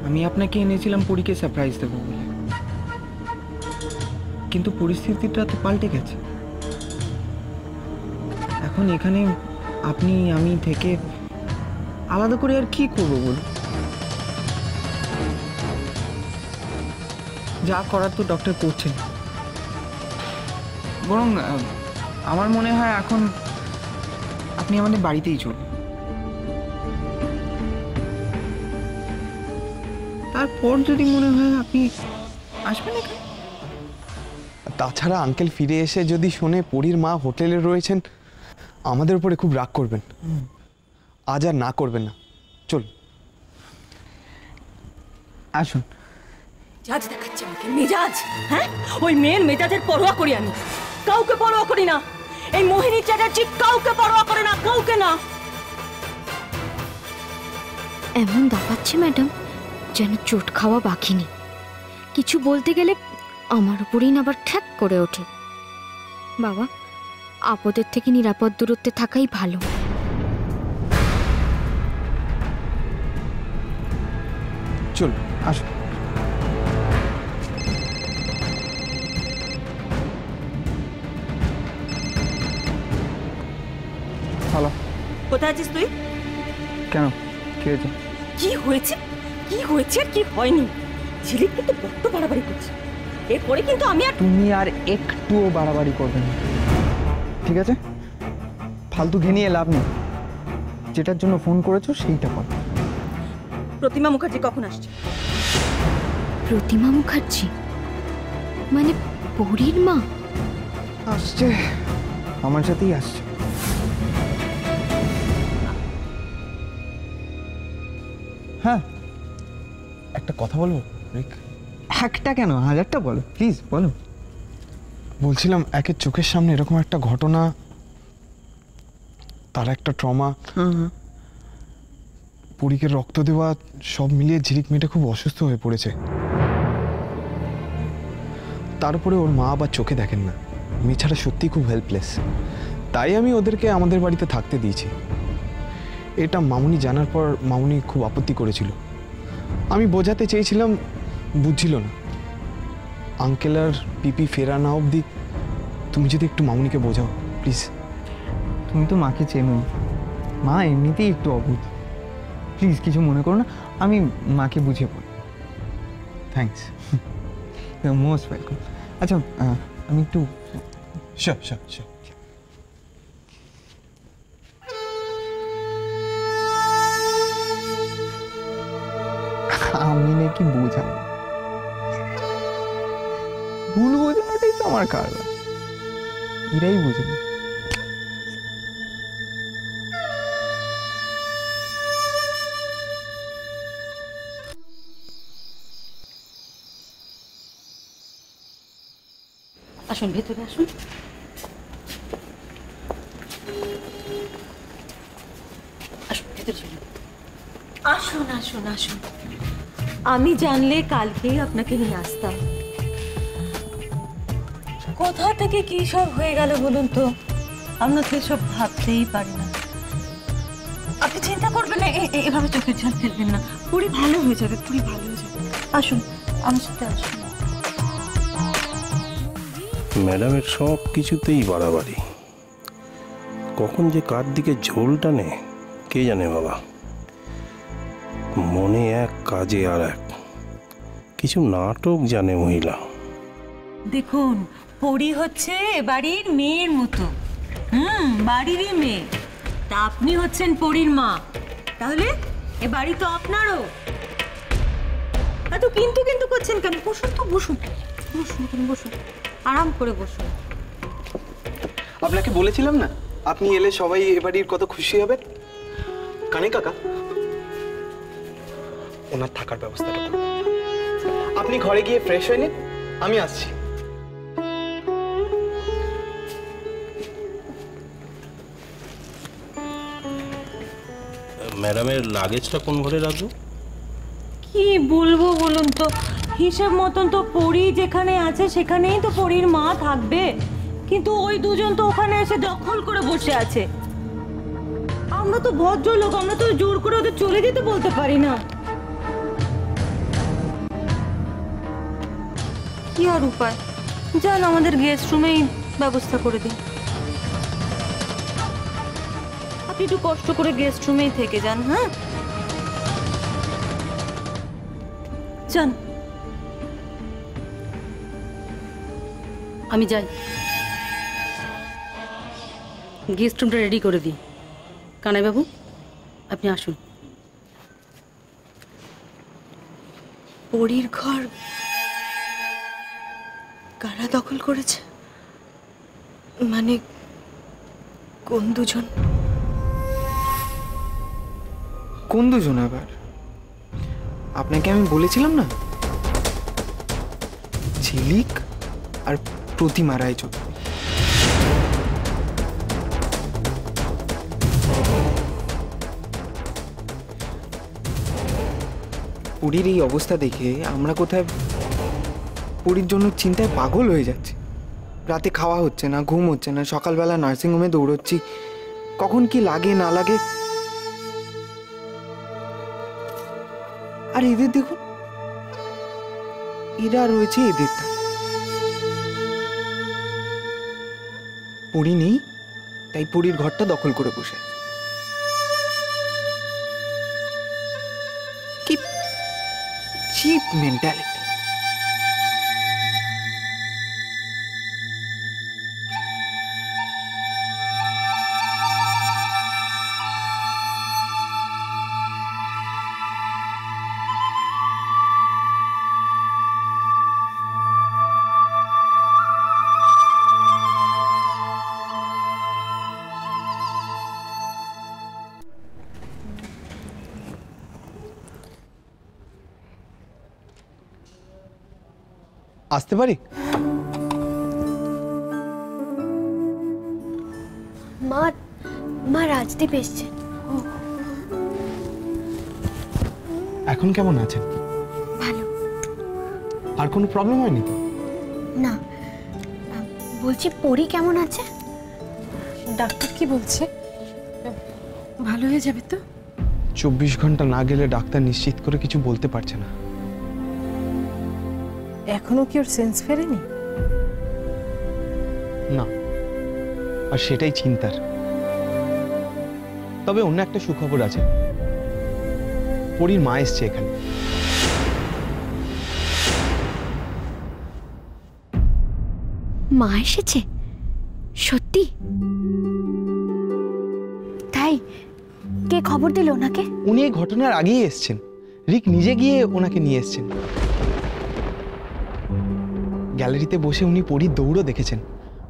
আমি আপনাকে এনেছিলাম পরীকে সারপ্রাইজ দেবো বলে, কিন্তু পরিস্থিতিটা তো পাল্টে গেছে। এখন এখানে আপনি আমি থেকে আলাদা করে আর কি করবো বলুন? যা করার তো ডক্টর করছেন। বরং আমার মনে হয় এখন আপনি আমাদের বাড়িতেই চলুন, তারপর যদি মনে হয় আপনি আসবেন এখানে। তাছাড়া আঙ্কেল ফিরে এসে যদি শোনে পরীর মা হোটেলে রয়েছেন, আমাদের উপরে খুব রাগ করবেন। আজ আর না করবেন না, চল আসুন। মেজাজ দেখাচ্ছে আমাকে, মেজাজ। হ্যাঁ, ওই মেয়ের মেজাজের পরোয়া করি আমি? কাউকে পরোয়া করি না। এই মোহিনী চ্যাটার্জি কাউকে পরোয়া করে না, কাউকে না। এমন দাপাচ্ছে ম্যাডাম যেন চোট খাওয়া বাকি নেই। কিছু বলতে গেলে আমার উপরেই না আবার ঠ্যাক করে ওঠে। বাবা, আপদের থেকে নিরাপদ দূরত্বে থাকাই ভালো। চল আসুন। হ্যালো। কোথায় আছিস তুই? কেন, কি হয়েছে? কি হয়েছে, কি হয়েছে আর কি হয়নি? ঝিলিক কিন্তু বড্ড বাড়াবাড়ি করছে। এরপরে কিন্তু আমি আর... তুমি আর একটুও বাড়াবাড়ি করবে না, ঠিক আছে? ফালতু ঘেনিয়ে লাভ নেই। যেটার জন্য ফোন করেছো সেইটা করো। প্রতিমা মুখার্জি কখন আসছে? প্রতিমা মুখার্জি মানে পরীর মা? আসছে, আমার সাথেই আসছে। হ্যাঁ, একটা কথা বলবো রিক? একটা কেন, হাজারটা বলো, প্লিজ বলো। বলছিলাম, একের চোখের সামনে এরকম একটা ঘটনা, তার একটা ট্রমা, পরীকে রক্ত দেওয়া, সব মিলিয়ে ঝিলিক মেয়েটা খুব অসুস্থ হয়ে পড়েছে। তার উপরে ওর মা আবার চোখে দেখেন না, মেয়ে ছাড়া সত্যিই খুব হেল্পলেস। তাই আমি ওদেরকে আমাদের বাড়িতে থাকতে দিয়েছি। এটা মামুনি জানার পর মামুনি খুব আপত্তি করেছিল। আমি বোঝাতে চেয়েছিলাম, বুঝছিল না। আঙ্কেল আর পিপি ফেরা না অবধি তুমি যদি একটু মামুনিকে বোঝাও প্লিজ। তুমি তো মাকে চেনো, মা এমনিতেই একটু অবুঝ। প্লিজ কিছু মনে করো না, আমি মাকে বুঝিয়ে বলি। Thanks, most welcome. আচ্ছা, আমি একটু... শিওর শিওর শিওর। আমি নাকি বোঝাবো? ভুল বোঝানোটাই তো আমার কারবার, এরাই বোঝাবে। আসুন, ভেতরে আসুন। আসুন, ভেতরে চলুন। আসুন আসুন আসুন। আমি জানলে কালকেই আপনাকে নিয়ে আসতাম। কোথা থেকে কি সব হয়ে গেল বলুন তো, আমরা তো সব ভাবতেই পারি না। আপনি চিন্তা করবেন না, এভাবে চোখের জল ফেলবেন না। পুরি ভালো হয়ে যাবে, পুরি ভালো হয়ে যাবে। আসুন, আমার সাথে আসুন। ম্যাডামের সব কিছুতেই বাড়াবাড়ি, কখন যে কার দিকে ঝোল টানে কে জানে বাবা। মনে এক, কাজে আর এক, কিছু নাটক জানে মহিলা। দেখুন, পরি হচ্ছে বাড়ির মেয়ের মতো, বাড়িরই মেয়ে। তা আপনি হচ্ছেন পরির মা, তাহলে এ বাড়ি তো আপনারও। এত কিন্তু কিন্তু করছেন কেন? বসুন তো, বসুন বসুন বসুন, আরাম করে বসুন। আপনাকে বলেছিলাম না, আপনি এলে সবাই এ বাড়ির কত খুশি হবে। কানে কাকা, ওনার থাকার ব্যবস্থাটা করুন। আপনি ঘরে গিয়ে ফ্রেশ হয়ে নিন, আমি আসছি। ম্যাডামের লাগেজটা কোন ঘরে রাখবো? কি বলবো বলুন তো, হিসেব মতন তো পরি যেখানে আছে সেখানেই তো পরির মা থাকবে, কিন্তু ওই দুজন তো ওখানে এসে দখল করে বসে আছে। আমরা তো ভদ্রলোক, আমরা তো জোর করে ওদের চলে যেতে বলতে পারি না। কি আর উপায়, যান আমাদের গেস্ট রুমেই ব্যবস্থা করে দিন। আপনি একটু কষ্ট করে গেস্ট রুমেই থেকে যান। হ্যাঁ যান। আমি যাই, গেস্ট রুমটা রেডি করে দিই। কানাইবাবু আপনি আসুন। পরীর ঘর কারা দখল করেছে? মানে কোন দুজন? কোন দুজন আবার? আপনাকে আমি বলেছিলাম না, ঝিলিক আর প্রতিমা রায়চৌধুরী। পুরীর এই অবস্থা দেখে আমরা কোথায় পুরীর জন্য চিন্তায় পাগল হয়ে যাচ্ছি। রাতে খাওয়া হচ্ছে না, ঘুম হচ্ছে না, সকালবেলা নার্সিংহোমে দৌড়চ্ছি, কখন কি লাগে না লাগে। আর এদের দেখুন, এরা রয়েছে এদেরটা। পুরী নেই, তাই পুরীর ঘরটা দখল করে বসে আছে। কি চিপ মেন্টালিটি। আসতে পারি? মা রাজদীপ এসছে। এখন কেমন আছেন? ভালো। আর কোনো প্রবলেম হয়নি তো? না, বলছি পরি কেমন আছে? ডাক্তার কি বলছে? ভালো হয়ে যাবে তো? 24 ঘন্টা না গেলে ডাক্তার নিশ্চিত করে কিছু বলতে পারছে না। এখনো কি ওর সেন্স ফেরেনি? না, আর সেটাই চিন্তার। তবে অন্য একটা সুখবর আছে, পরীর মা এসছে এখানে। মা এসেছে? সত্যি? তাই? কে খবর দিল ওনাকে? উনি এই ঘটনার আগেই এসছেন, রিক নিজে গিয়ে ওনাকে নিয়ে এসছেন। গ্যালারিতে বসে উনি পরীর দৌড়ও দেখেছেন,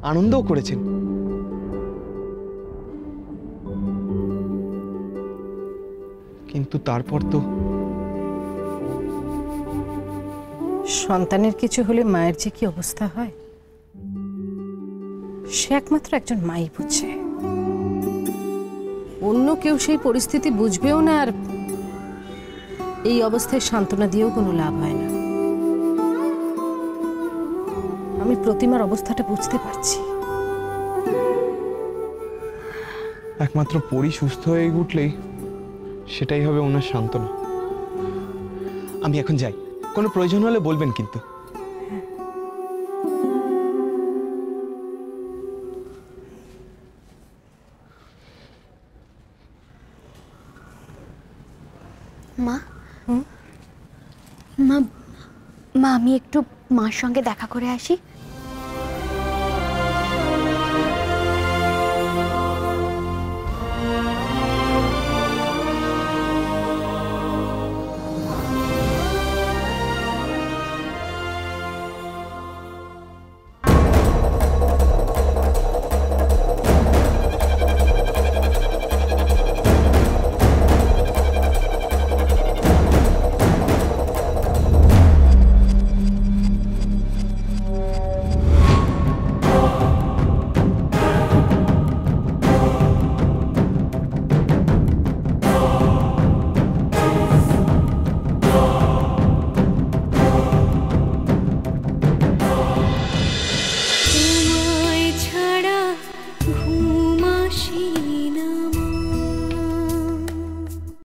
আনন্দও করেছেন। কিন্তু তারপর তো সন্তানের কিছু হলে মায়ের যে কি অবস্থা হয় সে একমাত্র একজন মাই বুঝে। অন্য কেউ সেই পরিস্থিতি বুঝবেও না, আর এই অবস্থায় সান্ত্বনা দিয়েও কোনো লাভ হয় না। আমি প্রতিমার অবস্থাটা বুঝতে পারছি। একমাত্র পরী সুস্থ হয়ে উঠলেই সেটাই হবে ওনার সান্ত্বনা। আমি এখন যাই, কোনো প্রয়োজন হলে বলবেন কিন্তু। মা মা মা আমি একটু মার সঙ্গে দেখা করে আসি।